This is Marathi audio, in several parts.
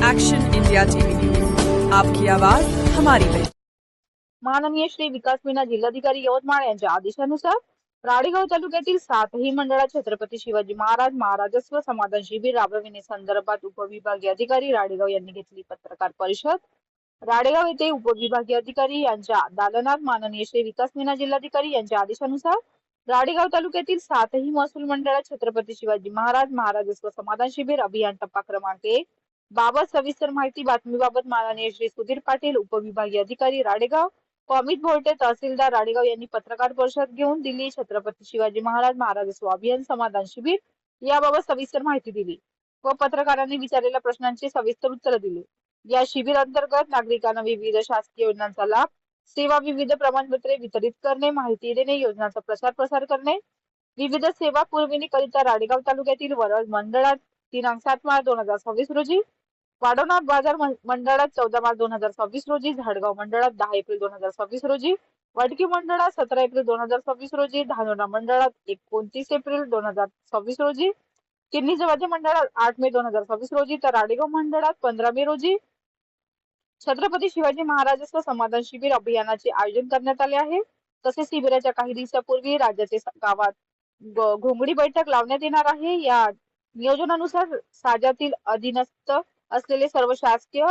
एक्शन इंडिया टीवी न्यूज, आपकी आवाज हमारी पहचान। माननीय श्री विकास मीना जिल्हाधिकारी यवतमाळ यांच्या आदेशानुसार राळेगाव तालुक्यातील 7ही मंडळात छत्रपती शिवाजी महाराज महाराजस्व समाधान शिबिर राबविण्यासंदर्भात उपविभागीय अधिकारी राळेगाव यांनी घेतली पत्रकार परिषद। राळेगाव येथे उपविभागीय अधिकारी यांच्या दालनात माननीय श्री विकास मीना जिल्हाधिकारी यांच्या आदेशानुसार राळेगाव तालुक्यातील 7ही महसूल मंडळात छत्रपती शिवाजी महाराज महाराजस्व समाधान शिबिर अभियान टप्पा क्रमांक 1 बाबत सविस्तर माहिती बातमीबाबत माननीय श्री सुधीर पाटील उपविभागीय अधिकारी राळेगाव व अमित भोरटे तहसीलदार राळेगाव यांनी पत्रकार परिषद घेऊन दिली। छत्रपती शिवाजी महाराज महाराजस्व अभियान समाधान शिबिर याबाबत सविस्तर माहिती दिली व पत्रकारांनी विचारलेल्या प्रश्नांची सविस्तर उत्तरे दिली। या शिबिर अंतर्गत नागरिकांना विविध शासकीय योजनांचा लाभ, सेवा, विविध प्रमाणपत्रे वितरित करणे, माहिती देणे, योजनांचा प्रसार प्रसार करणे, विविध सेवा पुरवणी करिता राळेगाव तालुक्यातील वरळ मंडळात दिनांक 7 मार्च 2026 रोजी, वाडोना बाजार मंडळात 14 मार्च 2026 रोजी, झाडगाव मंडळात 10 एप्रिल 2026 रोजी, वडकी मंडळात 17 एप्रिल 2026 रोजी, धानोरा मंडळात 29 एप्रिल 2026 रोजी, किन्ही जवाजे मंडळात 8 मे 2026 रोजी तर राळेगाव मंडळात 15 मे रोजी छत्रपती शिवाजी महाराजस्व समाधान शिबिर अभियानाचे आयोजन करण्यात आले आहे। तसेच शिबिराच्या काही दिवसापूर्वी राज्याचे गावात घोंगडी बैठक लावण्यात येणार आहे। या नियोजनानुसार राज्यातील अधीनस्थ असलेले सर्व शासकीय,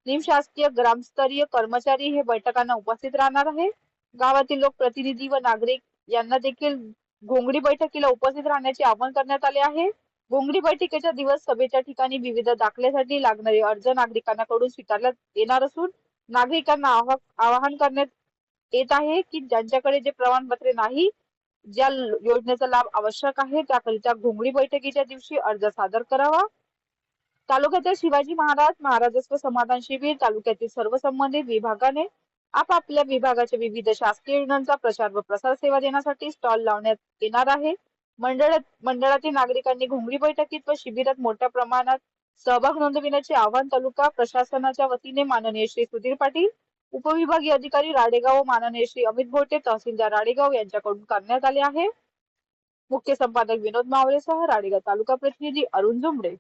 निमशासकीय, ग्रामस्तरीय कर्मचारी हे बैठकांना उपस्थित राहणार आहे। गावातील लोकप्रतिनिधी व नागरिक यांना देखील घोंगडी बैठकीला उपस्थित राहण्याचे आवाहन करण्यात आले आहे। घोंगडी बैठकीच्या दिवस सभेच्या ठिकाणी विविध दाखल्यासाठी लागणारे अर्ज नागरिकांकडून स्वीकारण्यात येणार असून नागरिकांना आवाहन करण्यात येत आहे की ज्यांच्याकडे जे प्रमाणपत्रे नाही, ज्या योजनेचा लाभ आवश्यक आहे त्याकरिता घोंगडी बैठकीच्या दिवशी अर्ज सादर करावा। तालुक्यातील शिवाजी महाराज महाराजस्व समाधान शिबिर तालुक्यातील सर्व संबंधित विभागाने आपापल्या विभागाच्या विविध शासकीय योजनांचा प्रचार व प्रसार सेवा देण्यासाठी स्टॉल लावण्यात येणार आहे। मंडळातील नागरिकांनी घोंगडी बैठकीत व शिबिरात मोठ्या प्रमाणात सहभाग नोंदविण्याचे आवाहन तालुका प्रशासनाच्या वतीने माननीय श्री सुधीर पाटील उपविभागीय अधिकारी राळेगाव व माननीय श्री अमित भोरटे तहसीलदार राळेगाव यांच्याकडून करण्यात आले आहे। मुख्य संपादक विनोद मावळेसह राळेगाव तालुका प्रतिनिधी अरुण जुमडे।